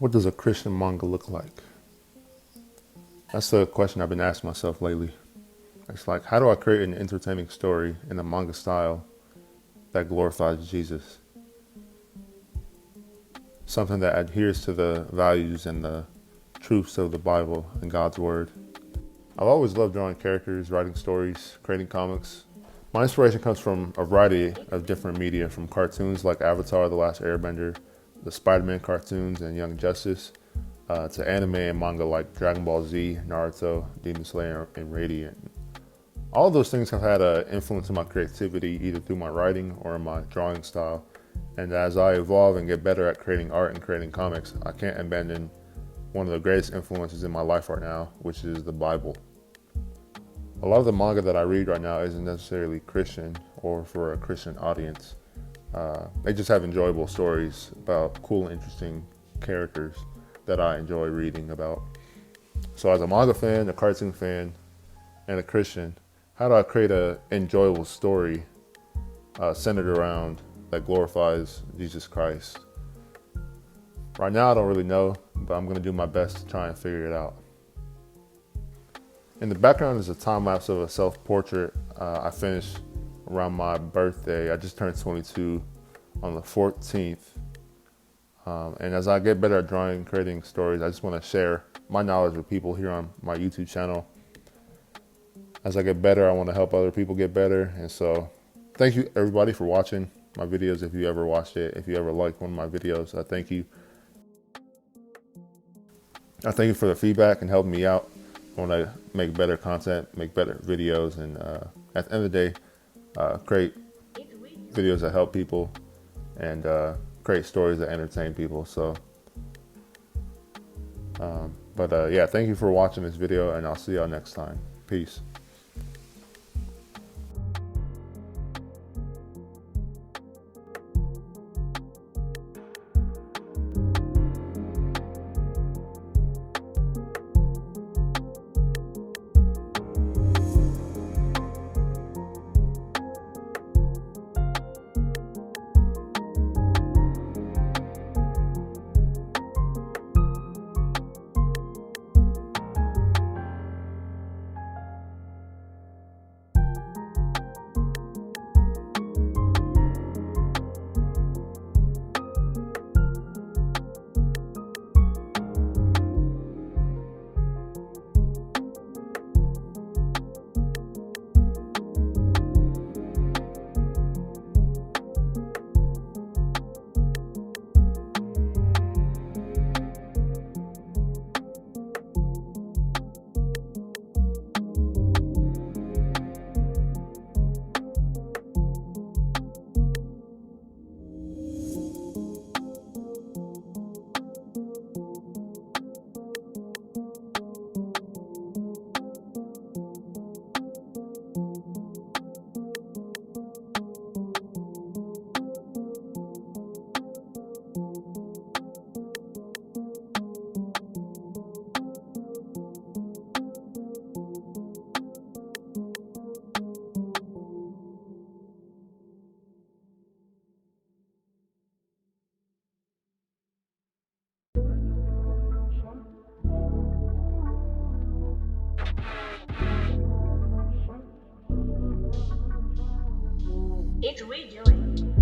What does a Christian manga look like? That's the question I've been asking myself lately. It's like, how do I create an entertaining story in a manga style that glorifies Jesus? Something that adheres to the values and the truths of the Bible and God's Word. I've always loved drawing characters, writing stories, creating comics. My inspiration comes from a variety of different media, from cartoons like Avatar: The Last Airbender, the Spider-Man cartoons, and Young Justice, to anime and manga like Dragon Ball Z, Naruto, Demon Slayer, and Radiant. All of those things have had an influence on my creativity, either through my writing or in my drawing style. And as I evolve and get better at creating art and creating comics, I can't abandon one of the greatest influences in my life right now, which is the Bible. A lot of the manga that I read right now isn't necessarily Christian or for a Christian audience. They just have enjoyable stories about cool and interesting characters that I enjoy reading about. So as a manga fan, a cartoon fan, and a Christian, how do I create an enjoyable story centered around that glorifies Jesus Christ? Right now I don't really know, but I'm going to do my best to try and figure it out. In the background is a time-lapse of a self-portrait I finished around my birthday. I just turned 22 on the 14th. And as I get better at drawing and creating stories, I just want to share my knowledge with people here on my YouTube channel. As I get better, I want to help other people get better. And so thank you everybody for watching my videos. If you ever watched it, if you ever liked one of my videos, I thank you. I thank you for the feedback and helping me out. I want to make better content, make better videos, and at the end of the day, create videos that help people and create stories that entertain people. So, yeah, thank you for watching this video, and I'll see y'all next time. Peace. Adrian.